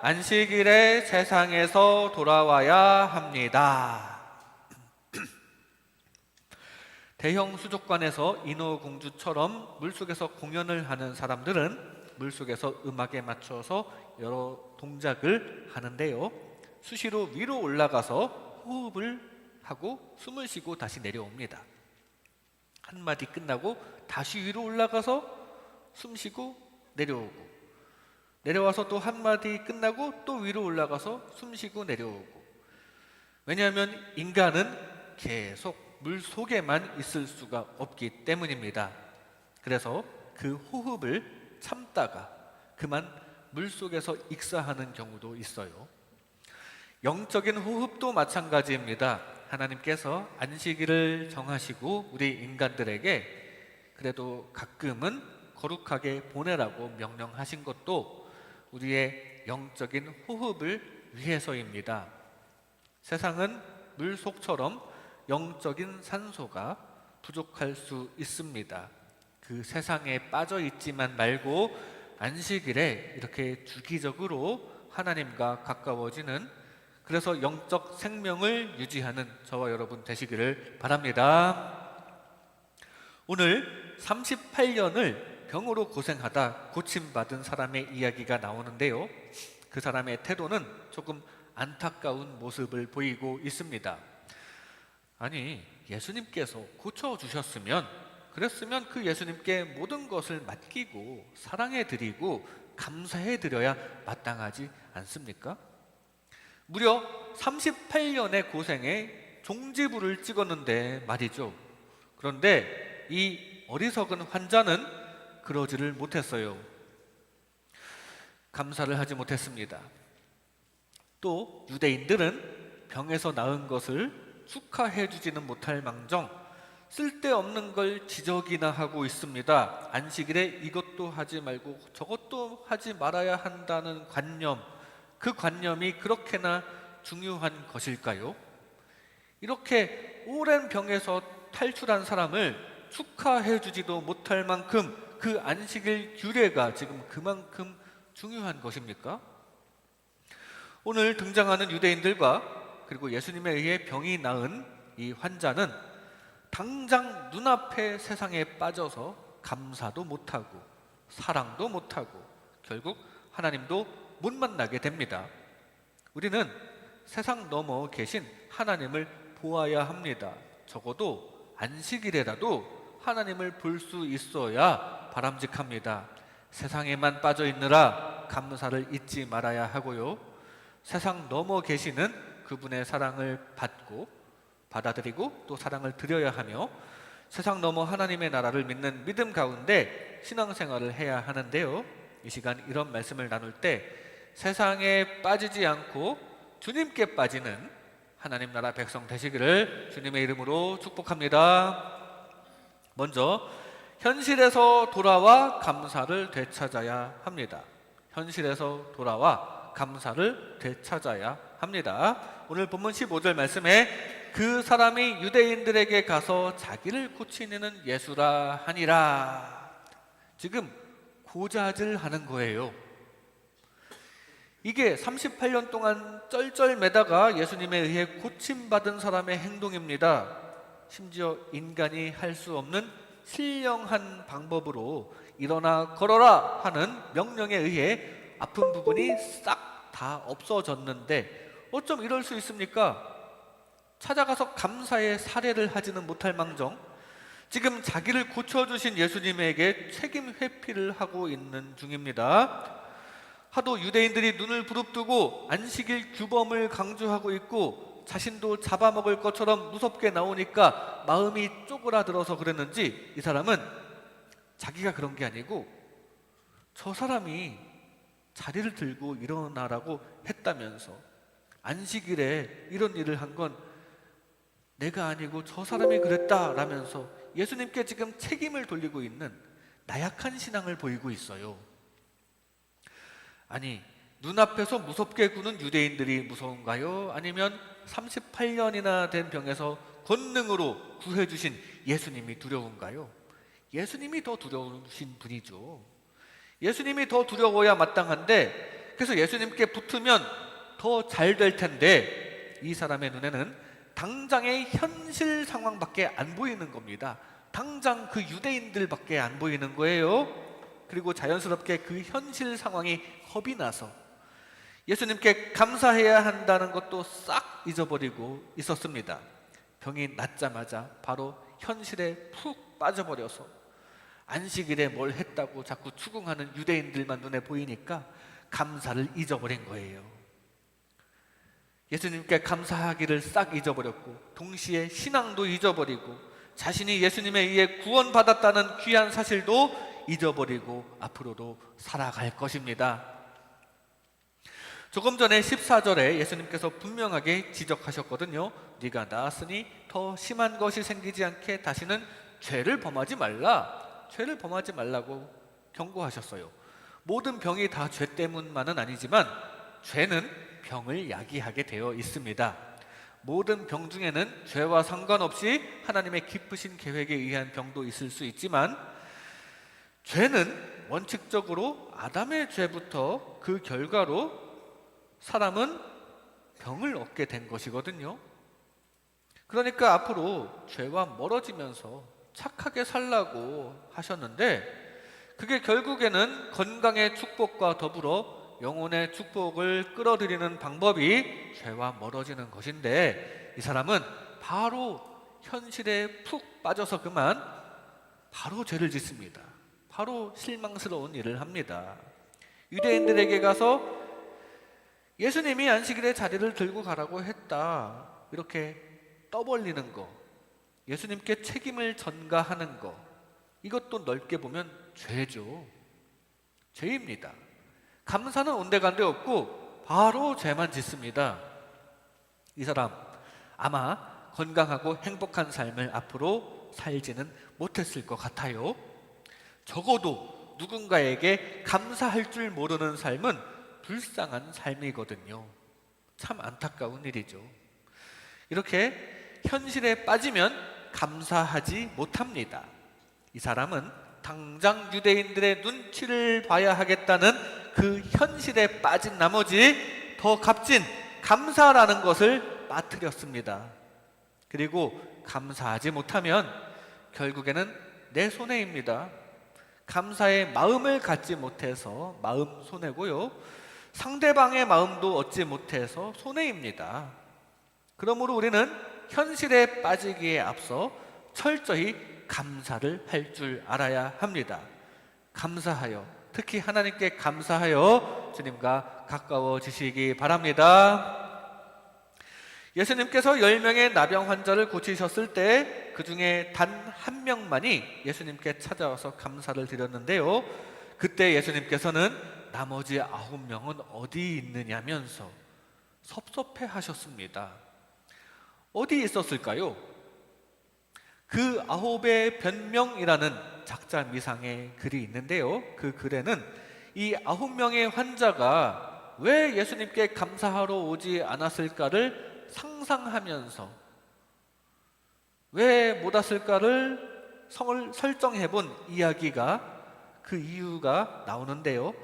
안식일에 세상에서 돌아와야 합니다. 대형 수족관에서 인어공주처럼 물속에서 공연을 하는 사람들은 물속에서 음악에 맞춰서 여러 동작을 하는데요. 수시로 위로 올라가서 호흡을 하고 숨을 쉬고 다시 내려옵니다. 한 마디 끝나고 다시 위로 올라가서 숨 쉬고 내려오고, 내려와서 또 한 마디 끝나고 또 위로 올라가서 숨 쉬고 내려오고. 왜냐하면 인간은 계속 물 속에만 있을 수가 없기 때문입니다. 그래서 그 호흡을 참다가 그만 물 속에서 익사하는 경우도 있어요. 영적인 호흡도 마찬가지입니다. 하나님께서 안식일을 정하시고 우리 인간들에게 그래도 가끔은 거룩하게 보내라고 명령하신 것도 우리의 영적인 호흡을 위해서입니다. 세상은 물속처럼 영적인 산소가 부족할 수 있습니다. 그 세상에 빠져 있지만 말고 안식일에 이렇게 주기적으로 하나님과 가까워지는, 그래서 영적 생명을 유지하는 저와 여러분 되시기를 바랍니다. 오늘 38년을 병으로 고생하다 고침받은 사람의 이야기가 나오는데요. 그 사람의 태도는 조금 안타까운 모습을 보이고 있습니다. 아니, 예수님께서 고쳐주셨으면, 그랬으면 그 예수님께 모든 것을 맡기고 사랑해드리고 감사해드려야 마땅하지 않습니까? 무려 38년의 고생에 종지부를 찍었는데 말이죠. 그런데 이 어리석은 환자는 그러지를 못했어요. 감사를 하지 못했습니다. 또 유대인들은 병에서 나은 것을 축하해 주지는 못할 망정 쓸데없는 걸 지적이나 하고 있습니다. 안식일에 이것도 하지 말고 저것도 하지 말아야 한다는 관념, 그 관념이 그렇게나 중요한 것일까요? 이렇게 오랜 병에서 탈출한 사람을 축하해 주지도 못할 만큼 그 안식일 규례가 지금 그만큼 중요한 것입니까? 오늘 등장하는 유대인들과 그리고 예수님에 의해 병이 나은 이 환자는 당장 눈앞에 세상에 빠져서 감사도 못하고 사랑도 못하고 결국 하나님도 못 만나게 됩니다. 우리는 세상 너머 계신 하나님을 보아야 합니다. 적어도 안식일에라도 하나님을 볼 수 있어야 바람직합니다. 세상에만 빠져 있느라 감사를 잊지 말아야 하고요. 세상 넘어 계시는 그분의 사랑을 받고 받아들이고 또 사랑을 드려야 하며 세상 넘어 하나님의 나라를 믿는 믿음 가운데 신앙생활을 해야 하는데요. 이 시간 이런 말씀을 나눌 때 세상에 빠지지 않고 주님께 빠지는 하나님 나라 백성 되시기를 주님의 이름으로 축복합니다. 먼저 현실에서 돌아와 감사를 되찾아야 합니다. 현실에서 돌아와 감사를 되찾아야 합니다. 오늘 본문 15절 말씀에 그 사람이 유대인들에게 가서 자기를 고치는 예수라 하니라. 지금 고자질하는 거예요. 이게 38년 동안 쩔쩔매다가 예수님에 의해 고침받은 사람의 행동입니다. 심지어 인간이 할 수 없는 신령한 방법으로 일어나 걸어라 하는 명령에 의해 아픈 부분이 싹 다 없어졌는데 어쩜 이럴 수 있습니까? 찾아가서 감사의 사례를 하지는 못할 망정 지금 자기를 고쳐주신 예수님에게 책임 회피를 하고 있는 중입니다. 하도 유대인들이 눈을 부릅뜨고 안식일 규범을 강조하고 있고 자신도 잡아먹을 것처럼 무섭게 나오니까 마음이 쪼그라들어서 그랬는지 이 사람은 자기가 그런 게 아니고 저 사람이 자리를 들고 일어나라고 했다면서 안식일에 이런 일을 한 건 내가 아니고 저 사람이 그랬다라면서 예수님께 지금 책임을 돌리고 있는 나약한 신앙을 보이고 있어요. 아니, 눈앞에서 무섭게 구는 유대인들이 무서운가요? 아니면 38년이나 된 병에서 권능으로 구해주신 예수님이 두려운가요? 예수님이 더 두려우신 분이죠. 예수님이 더 두려워야 마땅한데 그래서 예수님께 붙으면 더 잘 될 텐데 이 사람의 눈에는 당장의 현실 상황밖에 안 보이는 겁니다. 당장 그 유대인들밖에 안 보이는 거예요. 그리고 자연스럽게 그 현실 상황이 겁이 나서 예수님께 감사해야 한다는 것도 싹 잊어버리고 있었습니다. 병이 낫자마자 바로 현실에 푹 빠져버려서 안식일에 뭘 했다고 자꾸 추궁하는 유대인들만 눈에 보이니까 감사를 잊어버린 거예요. 예수님께 감사하기를 싹 잊어버렸고 동시에 신앙도 잊어버리고 자신이 예수님에 의해 구원받았다는 귀한 사실도 잊어버리고 앞으로도 살아갈 것입니다. 조금 전에 14절에 예수님께서 분명하게 지적하셨거든요. 네가 나았으니 더 심한 것이 생기지 않게 다시는 죄를 범하지 말라. 죄를 범하지 말라고 경고하셨어요. 모든 병이 다 죄 때문만은 아니지만 죄는 병을 야기하게 되어 있습니다. 모든 병 중에는 죄와 상관없이 하나님의 기쁘신 계획에 의한 병도 있을 수 있지만 죄는 원칙적으로 아담의 죄부터 그 결과로 사람은 병을 얻게 된 것이거든요. 그러니까 앞으로 죄와 멀어지면서 착하게 살라고 하셨는데 그게 결국에는 건강의 축복과 더불어 영혼의 축복을 끌어들이는 방법이 죄와 멀어지는 것인데 이 사람은 바로 현실에 푹 빠져서 그만 바로 죄를 짓습니다. 바로 실망스러운 일을 합니다. 유대인들에게 가서 예수님이 안식일에 자리를 들고 가라고 했다 이렇게 떠벌리는 거, 예수님께 책임을 전가하는 거, 이것도 넓게 보면 죄죠. 죄입니다. 감사는 온데간데 없고 바로 죄만 짓습니다. 이 사람 아마 건강하고 행복한 삶을 앞으로 살지는 못했을 것 같아요. 적어도 누군가에게 감사할 줄 모르는 삶은 불쌍한 삶이거든요. 참 안타까운 일이죠. 이렇게 현실에 빠지면 감사하지 못합니다. 이 사람은 당장 유대인들의 눈치를 봐야 하겠다는 그 현실에 빠진 나머지 더 값진 감사라는 것을 빠뜨렸습니다. 그리고 감사하지 못하면 결국에는 내 손해입니다. 감사의 마음을 갖지 못해서 마음 손해고요. 상대방의 마음도 얻지 못해서 손해입니다. 그러므로 우리는 현실에 빠지기에 앞서 철저히 감사를 할 줄 알아야 합니다. 감사하여, 특히 하나님께 감사하여 주님과 가까워지시기 바랍니다. 예수님께서 10명의 나병 환자를 고치셨을 때 그 중에 단 한 명만이 예수님께 찾아와서 감사를 드렸는데요. 그때 예수님께서는 나머지 9명은 어디 있느냐면서 섭섭해 하셨습니다. 어디 있었을까요? 그 9의 변명이라는 작자 미상의 글이 있는데요. 그 글에는 이 9명의 환자가 왜 예수님께 감사하러 오지 않았을까를 상상하면서 왜 못 왔을까를 설정해 본 이야기가 그 이유가 나오는데요.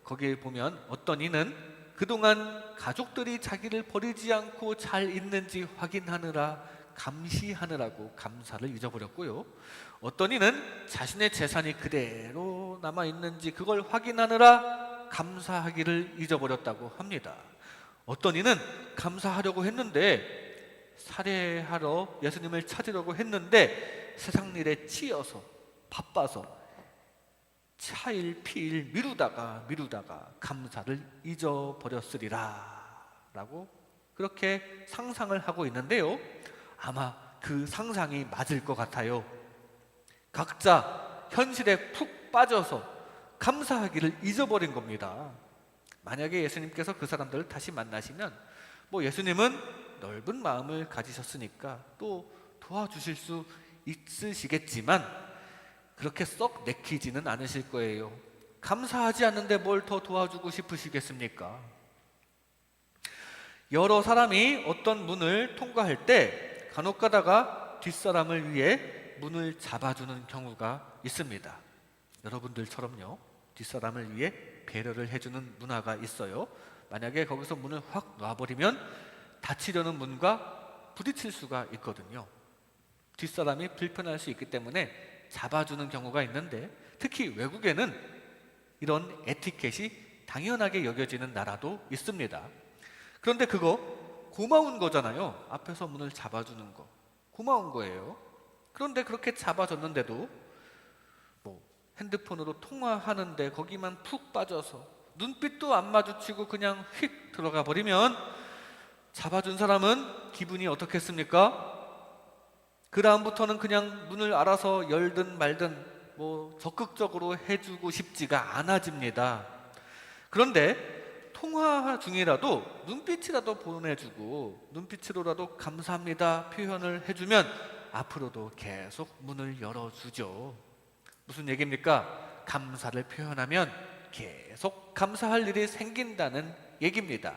거기에 보면 어떤 이는 그동안 가족들이 자기를 버리지 않고 잘 있는지 확인하느라 감시하느라고 감사를 잊어버렸고요. 어떤 이는 자신의 재산이 그대로 남아있는지 그걸 확인하느라 감사하기를 잊어버렸다고 합니다. 어떤 이는 감사하려고 했는데 살해하러 예수님을 찾으려고 했는데 세상 일에 치여서 바빠서 차일 피일 미루다가 감사를 잊어버렸으리라 라고 그렇게 상상을 하고 있는데요. 아마 그 상상이 맞을 것 같아요. 각자 현실에 푹 빠져서 감사하기를 잊어버린 겁니다. 만약에 예수님께서 그 사람들을 다시 만나시면 예수님은 넓은 마음을 가지셨으니까 또 도와주실 수 있으시겠지만 그렇게 썩 내키지는 않으실 거예요. 감사하지 않는데 뭘 더 도와주고 싶으시겠습니까? 여러 사람이 어떤 문을 통과할 때 간혹 가다가 뒷사람을 위해 문을 잡아주는 경우가 있습니다. 여러분들처럼요. 뒷사람을 위해 배려를 해주는 문화가 있어요. 만약에 거기서 문을 확 놔버리면 닫히려는 문과 부딪힐 수가 있거든요. 뒷사람이 불편할 수 있기 때문에 잡아주는 경우가 있는데, 특히 외국에는 이런 에티켓이 당연하게 여겨지는 나라도 있습니다. 그런데 그거 고마운 거잖아요. 앞에서 문을 잡아주는 거 고마운 거예요. 그런데 그렇게 잡아줬는데도 핸드폰으로 통화하는데 거기만 푹 빠져서 눈빛도 안 마주치고 그냥 휙 들어가 버리면 잡아준 사람은 기분이 어떻겠습니까? 그 다음부터는 그냥 문을 알아서 열든 말든 적극적으로 해주고 싶지가 않아집니다. 그런데 통화 중이라도 눈빛이라도 보내주고 눈빛으로라도 감사합니다 표현을 해주면 앞으로도 계속 문을 열어주죠. 무슨 얘기입니까? 감사를 표현하면 계속 감사할 일이 생긴다는 얘기입니다.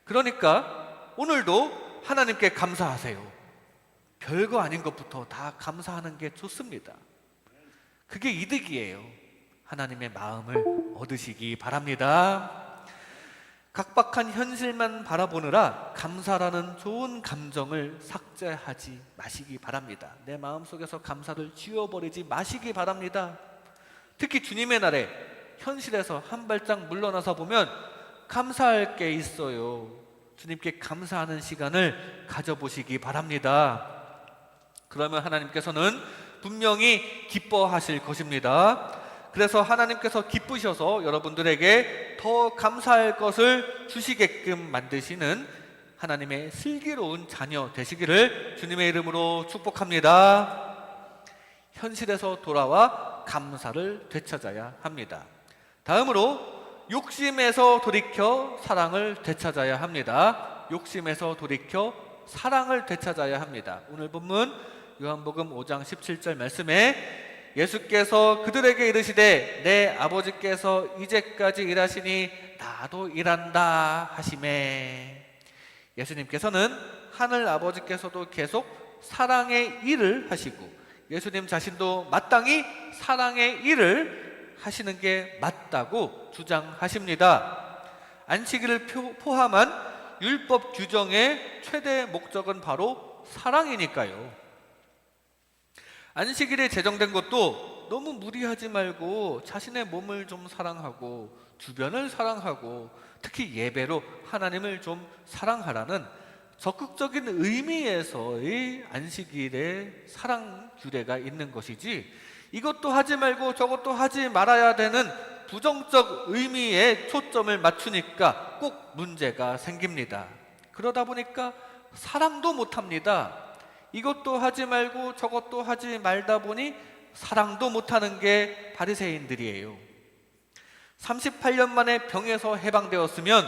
그러니까 오늘도 하나님께 감사하세요. 별거 아닌 것부터 다 감사하는 게 좋습니다. 그게 이득이에요. 하나님의 마음을 얻으시기 바랍니다. 각박한 현실만 바라보느라 감사라는 좋은 감정을 삭제하지 마시기 바랍니다. 내 마음속에서 감사를 지워버리지 마시기 바랍니다. 특히 주님의 날에 현실에서 한 발짝 물러나서 보면 감사할 게 있어요. 주님께 감사하는 시간을 가져보시기 바랍니다. 그러면 하나님께서는 분명히 기뻐하실 것입니다. 그래서 하나님께서 기쁘셔서 여러분들에게 더 감사할 것을 주시게끔 만드시는 하나님의 슬기로운 자녀 되시기를 주님의 이름으로 축복합니다. 현실에서 돌아와 감사를 되찾아야 합니다. 다음으로 욕심에서 돌이켜 사랑을 되찾아야 합니다. 욕심에서 돌이켜 사랑을 되찾아야 합니다. 오늘 본문 요한복음 5장 17절 말씀에 예수께서 그들에게 이르시되 내 아버지께서 이제까지 일하시니 나도 일한다 하시매, 예수님께서는 하늘 아버지께서도 계속 사랑의 일을 하시고 예수님 자신도 마땅히 사랑의 일을 하시는 게 맞다고 주장하십니다. 안식일을 포함한 율법 규정의 최대 목적은 바로 사랑이니까요. 안식일에 제정된 것도 너무 무리하지 말고 자신의 몸을 좀 사랑하고 주변을 사랑하고 특히 예배로 하나님을 좀 사랑하라는 적극적인 의미에서의 안식일의 사랑 규례가 있는 것이지, 이것도 하지 말고 저것도 하지 말아야 되는 부정적 의미에 초점을 맞추니까 꼭 문제가 생깁니다. 그러다 보니까 사랑도 못합니다. 이것도 하지 말고 저것도 하지 말다 보니 사랑도 못하는 게 바리새인들이에요. 38년 만에 병에서 해방되었으면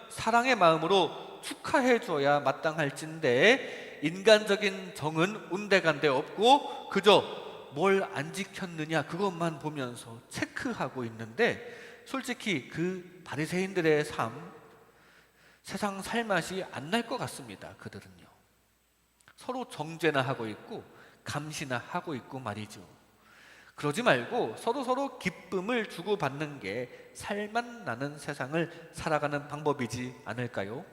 사랑의 마음으로 축하해 줘야 마땅할진데 인간적인 정은 온데간데 없고 그저 뭘 안 지켰느냐 그것만 보면서 체크하고 있는데, 솔직히 그 바리새인들의 삶, 세상 살맛이 안 날 것 같습니다. 그들은요, 서로 정죄나 하고 있고 감시나 하고 있고 말이죠. 그러지 말고 서로 기쁨을 주고받는 게 살맛 나는 세상을 살아가는 방법이지 않을까요?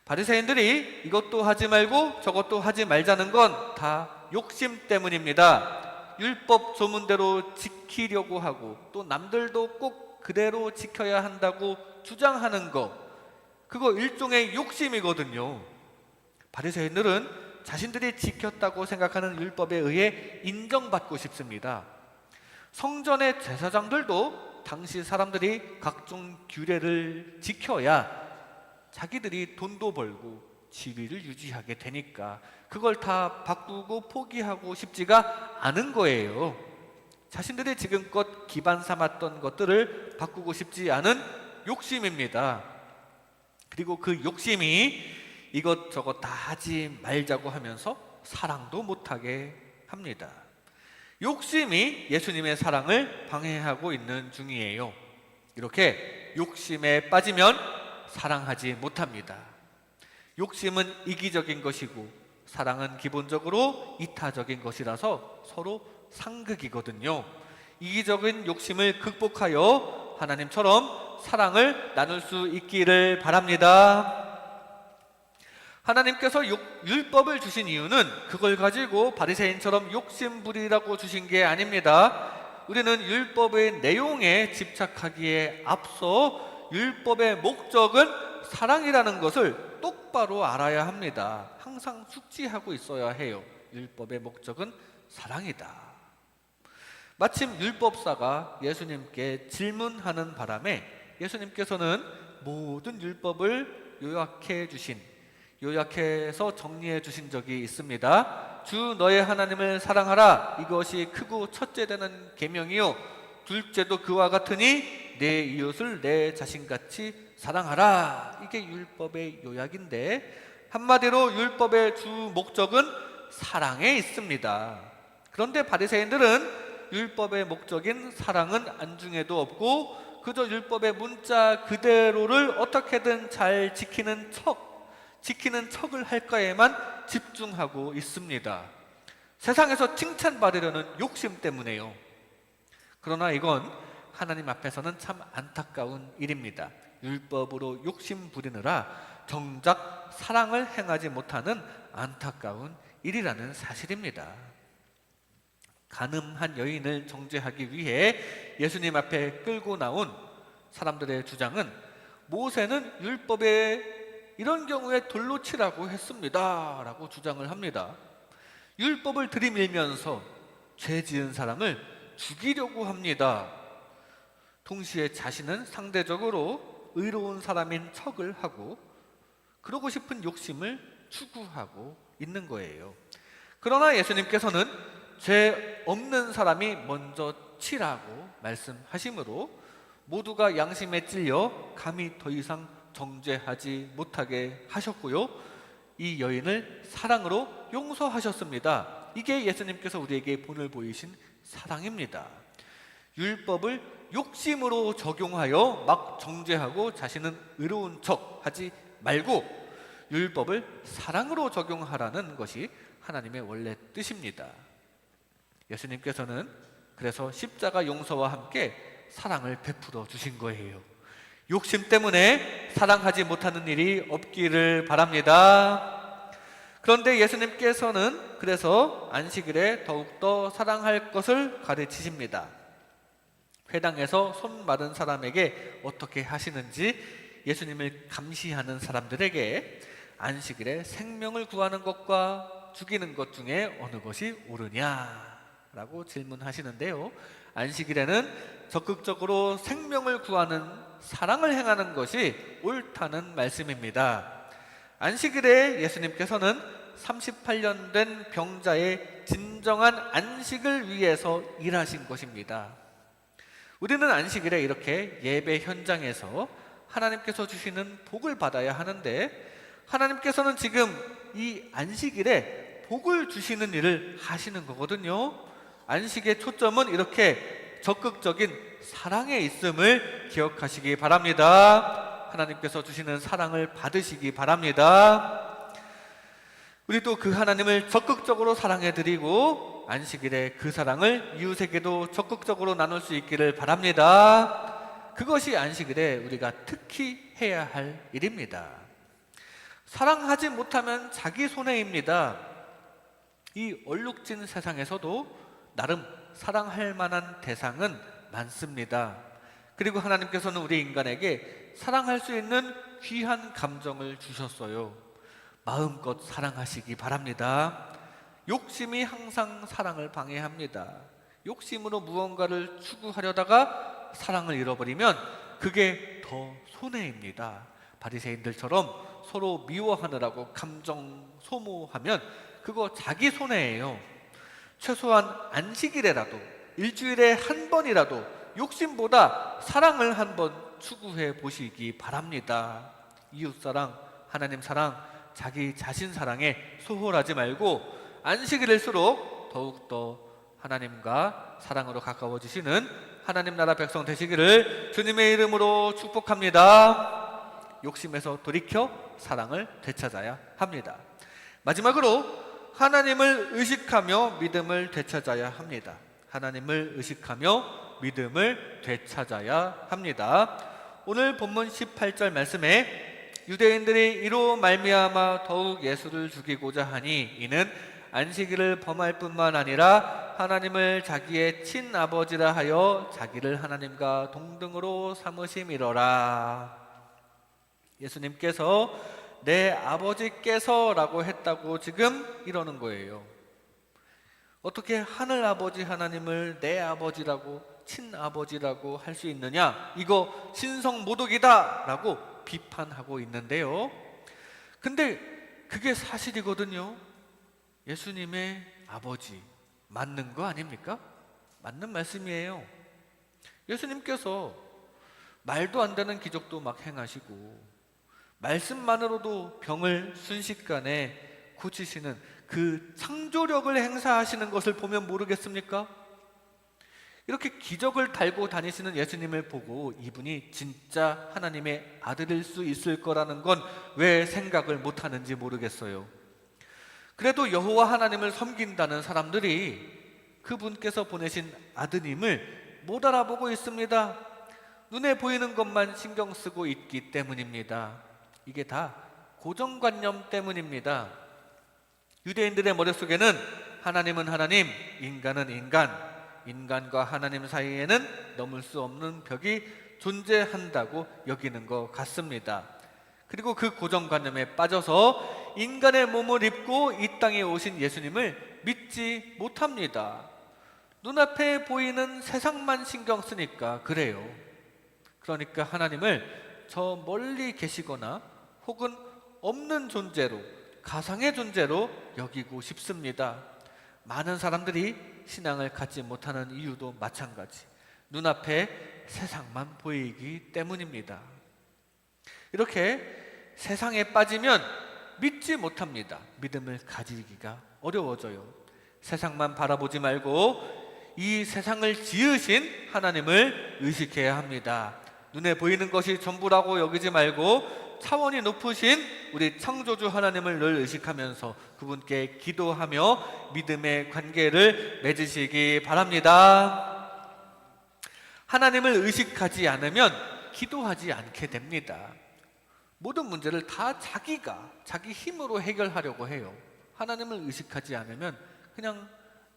바리새인들이 이것도 하지 말고 저것도 하지 말자는 건 다 욕심 때문입니다. 율법 조문대로 지키려고 하고 또 남들도 꼭 그대로 지켜야 한다고 주장하는 거, 그거 일종의 욕심이거든요. 바리새인들은 자신들이 지켰다고 생각하는 율법에 의해 인정받고 싶습니다. 성전의 제사장들도 당시 사람들이 각종 규례를 지켜야 자기들이 돈도 벌고 지위를 유지하게 되니까 그걸 다 바꾸고 포기하고 싶지가 않은 거예요. 자신들이 지금껏 기반 삼았던 것들을 바꾸고 싶지 않은 욕심입니다. 그리고 그 욕심이 이것저것 다 하지 말자고 하면서 사랑도 못하게 합니다. 욕심이 예수님의 사랑을 방해하고 있는 중이에요. 이렇게 욕심에 빠지면 사랑하지 못합니다. 욕심은 이기적인 것이고 사랑은 기본적으로 이타적인 것이라서 서로 상극이거든요. 이기적인 욕심을 극복하여 하나님처럼 사랑을 나눌 수 있기를 바랍니다. 하나님께서 율법을 주신 이유는 그걸 가지고 바리새인처럼 욕심부리라고 주신 게 아닙니다. 우리는 율법의 내용에 집착하기에 앞서 율법의 목적은 사랑이라는 것을 똑바로 알아야 합니다. 항상 숙지하고 있어야 해요. 율법의 목적은 사랑이다. 마침 율법사가 예수님께 질문하는 바람에 예수님께서는 모든 율법을 요약해서 정리해 주신 적이 있습니다. 주 너의 하나님을 사랑하라. 이것이 크고 첫째 되는 계명이요 둘째도 그와 같으니 내 이웃을 내 자신같이 사랑하라. 이게 율법의 요약인데 한마디로 율법의 주 목적은 사랑에 있습니다. 그런데 바리새인들은 율법의 목적인 사랑은 안중에도 없고 그저 율법의 문자 그대로를 어떻게든 잘 지키는 척을 할까에만 집중하고 있습니다. 세상에서 칭찬받으려는 욕심 때문에요. 그러나 이건 하나님 앞에서는 참 안타까운 일입니다. 율법으로 욕심 부리느라 정작 사랑을 행하지 못하는 안타까운 일이라는 사실입니다. 간음한 여인을 정죄하기 위해 예수님 앞에 끌고 나온 사람들의 주장은 모세는 율법에 이런 경우에 돌로 치라고 했습니다 라고 주장을 합니다. 율법을 들이밀면서 죄 지은 사람을 죽이려고 합니다. 동시에 자신은 상대적으로 의로운 사람인 척을 하고 그러고 싶은 욕심을 추구하고 있는 거예요. 그러나 예수님께서는 죄 없는 사람이 먼저 치라고 말씀하시므로 모두가 양심에 찔려 감히 더 이상 정죄하지 못하게 하셨고요. 이 여인을 사랑으로 용서하셨습니다. 이게 예수님께서 우리에게 본을 보이신 사랑입니다. 율법을 욕심으로 적용하여 막 정죄하고 자신은 의로운 척 하지 말고 율법을 사랑으로 적용하라는 것이 하나님의 원래 뜻입니다. 예수님께서는 그래서 십자가 용서와 함께 사랑을 베풀어 주신 거예요. 욕심 때문에 사랑하지 못하는 일이 없기를 바랍니다. 그런데 예수님께서는 그래서 안식일에 더욱더 사랑할 것을 가르치십니다. 회당에서 손 마른 사람에게 어떻게 하시는지 예수님을 감시하는 사람들에게 안식일에 생명을 구하는 것과 죽이는 것 중에 어느 것이 옳으냐라고 질문하시는데요. 안식일에는 적극적으로 생명을 구하는 사랑을 행하는 것이 옳다는 말씀입니다. 안식일에 예수님께서는 38년 된 병자의 진정한 안식을 위해서 일하신 것입니다. 우리는 안식일에 이렇게 예배 현장에서 하나님께서 주시는 복을 받아야 하는데 하나님께서는 지금 이 안식일에 복을 주시는 일을 하시는 거거든요. 안식의 초점은 이렇게 적극적인 사랑에 있음을 기억하시기 바랍니다. 하나님께서 주시는 사랑을 받으시기 바랍니다. 우리도 그 하나님을 적극적으로 사랑해드리고 안식일에 그 사랑을 이웃에게도 적극적으로 나눌 수 있기를 바랍니다. 그것이 안식일에 우리가 특히 해야 할 일입니다. 사랑하지 못하면 자기 손해입니다. 이 얼룩진 세상에서도 나름 사랑할 만한 대상은 많습니다. 그리고 하나님께서는 우리 인간에게 사랑할 수 있는 귀한 감정을 주셨어요. 마음껏 사랑하시기 바랍니다. 욕심이 항상 사랑을 방해합니다. 욕심으로 무언가를 추구하려다가 사랑을 잃어버리면 그게 더 손해입니다. 바리새인들처럼 서로 미워하느라고 감정 소모하면 그거 자기 손해예요. 최소한 안식일에라도 일주일에 한 번이라도 욕심보다 사랑을 한번 추구해 보시기 바랍니다. 이웃사랑, 하나님 사랑, 자기 자신 사랑에 소홀하지 말고 안식일일수록 더욱더 하나님과 사랑으로 가까워지시는 하나님 나라 백성 되시기를 주님의 이름으로 축복합니다. 욕심에서 돌이켜 사랑을 되찾아야 합니다. 마지막으로 하나님을 의식하며 믿음을 되찾아야 합니다. 하나님을 의식하며 믿음을 되찾아야 합니다. 오늘 본문 18절 말씀에 유대인들이 이로 말미암아 더욱 예수를 죽이고자 하니 이는 안식일을 범할 뿐만 아니라 하나님을 자기의 친아버지라 하여 자기를 하나님과 동등으로 삼으심이로라. 예수님께서 내 아버지께서 라고 했다고 지금 이러는 거예요. 어떻게 하늘 아버지 하나님을 내 아버지라고 친아버지라고 할 수 있느냐? 이거 신성 모독이다 라고 비판하고 있는데요. 근데 그게 사실이거든요. 예수님의 아버지 맞는 거 아닙니까? 맞는 말씀이에요. 예수님께서 말도 안 되는 기적도 막 행하시고 말씀만으로도 병을 순식간에 고치시는 그 창조력을 행사하시는 것을 보면 모르겠습니까? 이렇게 기적을 달고 다니시는 예수님을 보고 이분이 진짜 하나님의 아들일 수 있을 거라는 건 왜 생각을 못하는지 모르겠어요. 그래도 여호와 하나님을 섬긴다는 사람들이 그분께서 보내신 아드님을 못 알아보고 있습니다. 눈에 보이는 것만 신경 쓰고 있기 때문입니다. 이게 다 고정관념 때문입니다. 유대인들의 머릿속에는 하나님은 하나님, 인간은 인간, 인간과 하나님 사이에는 넘을 수 없는 벽이 존재한다고 여기는 것 같습니다. 그리고 그 고정관념에 빠져서 인간의 몸을 입고 이 땅에 오신 예수님을 믿지 못합니다. 눈앞에 보이는 세상만 신경 쓰니까 그래요. 그러니까 하나님을 저 멀리 계시거나 혹은 없는 존재로, 가상의 존재로 여기고 싶습니다. 많은 사람들이 신앙을 갖지 못하는 이유도 마찬가지. 눈앞에 세상만 보이기 때문입니다. 이렇게 세상에 빠지면 믿지 못합니다. 믿음을 가지기가 어려워져요. 세상만 바라보지 말고 이 세상을 지으신 하나님을 의식해야 합니다. 눈에 보이는 것이 전부라고 여기지 말고 차원이 높으신 우리 창조주 하나님을 늘 의식하면서 그분께 기도하며 믿음의 관계를 맺으시기 바랍니다. 하나님을 의식하지 않으면 기도하지 않게 됩니다. 모든 문제를 다 자기 힘으로 해결하려고 해요. 하나님을 의식하지 않으면 그냥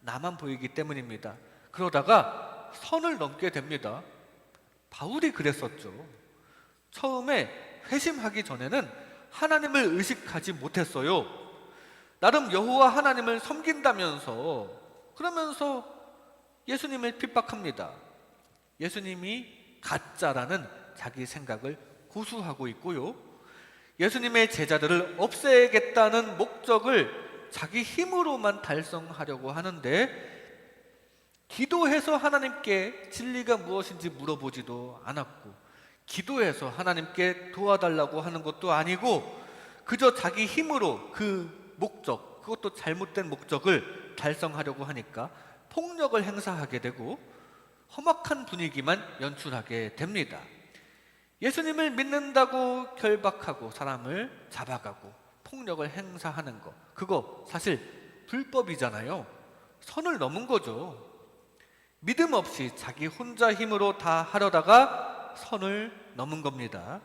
나만 보이기 때문입니다. 그러다가 선을 넘게 됩니다. 바울이 그랬었죠. 처음에 회심하기 전에는 하나님을 의식하지 못했어요. 나름 여호와 하나님을 섬긴다면서 그러면서 예수님을 핍박합니다. 예수님이 가짜라는 자기 생각을 고수하고 있고요. 예수님의 제자들을 없애겠다는 목적을 자기 힘으로만 달성하려고 하는데 기도해서 하나님께 진리가 무엇인지 물어보지도 않았고 기도해서 하나님께 도와달라고 하는 것도 아니고 그저 자기 힘으로 그 목적, 그것도 잘못된 목적을 달성하려고 하니까 폭력을 행사하게 되고 험악한 분위기만 연출하게 됩니다. 예수님을 믿는다고 결박하고 사람을 잡아가고 폭력을 행사하는 거, 그거 사실 불법이잖아요. 선을 넘은 거죠. 믿음 없이 자기 혼자 힘으로 다 하려다가 선을 넘은 겁니다.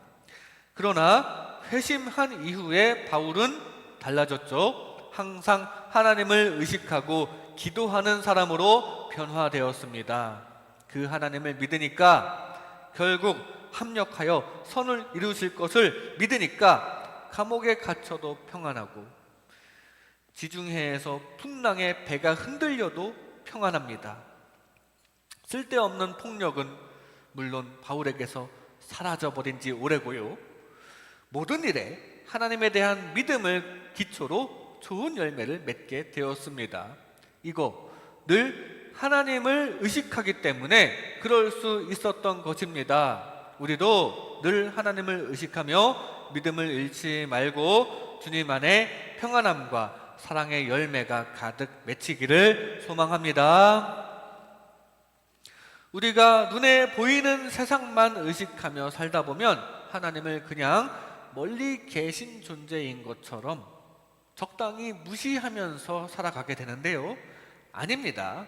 그러나 회심한 이후에 바울은 달라졌죠. 항상 하나님을 의식하고 기도하는 사람으로 변화되었습니다. 그 하나님을 믿으니까 결국 합력하여 선을 이루실 것을 믿으니까 감옥에 갇혀도 평안하고 지중해에서 풍랑에 배가 흔들려도 평안합니다. 쓸데없는 폭력은 물론 바울에게서 사라져버린 지 오래고요. 모든 일에 하나님에 대한 믿음을 기초로 좋은 열매를 맺게 되었습니다. 이거 늘 하나님을 의식하기 때문에 그럴 수 있었던 것입니다. 우리도 늘 하나님을 의식하며 믿음을 잃지 말고 주님 안에 평안함과 사랑의 열매가 가득 맺히기를 소망합니다. 우리가 눈에 보이는 세상만 의식하며 살다 보면 하나님을 그냥 멀리 계신 존재인 것처럼 적당히 무시하면서 살아가게 되는데요. 아닙니다.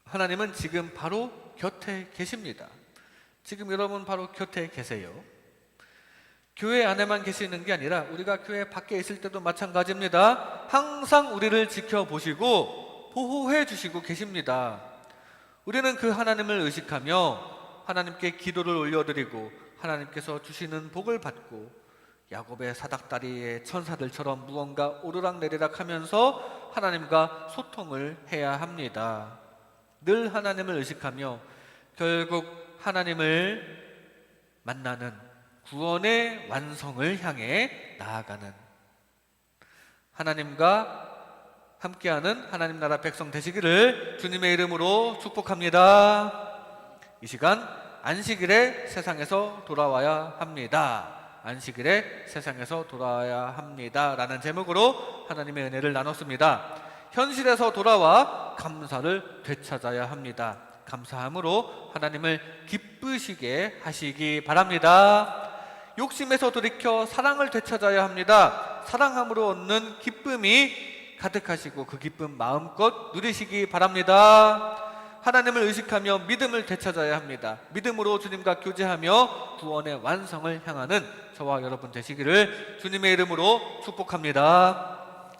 하나님은 지금 바로 곁에 계십니다. 지금 여러분 바로 곁에 계세요. 교회 안에만 계시는 게 아니라 우리가 교회 밖에 있을 때도 마찬가지입니다. 항상 우리를 지켜보시고 보호해 주시고 계십니다. 우리는 그 하나님을 의식하며 하나님께 기도를 올려드리고 하나님께서 주시는 복을 받고 야곱의 사닥다리의 천사들처럼 무언가 오르락내리락 하면서 하나님과 소통을 해야 합니다. 늘 하나님을 의식하며 결국 하나님을 만나는 구원의 완성을 향해 나아가는 하나님과 함께하는 하나님 나라 백성 되시기를 주님의 이름으로 축복합니다. 이 시간 안식일에 세상에서 돌아와야 합니다. 안식일에 세상에서 돌아와야 합니다 라는 제목으로 하나님의 은혜를 나눴습니다. 현실에서 돌아와 감사를 되찾아야 합니다. 감사함으로 하나님을 기쁘시게 하시기 바랍니다. 욕심에서 돌이켜 사랑을 되찾아야 합니다. 사랑함으로 얻는 기쁨이 가득하시고 그 기쁨 마음껏 누리시기 바랍니다. 하나님을 의식하며 믿음을 되찾아야 합니다. 믿음으로 주님과 교제하며 구원의 완성을 향하는 저와 여러분 되시기를 주님의 이름으로 축복합니다.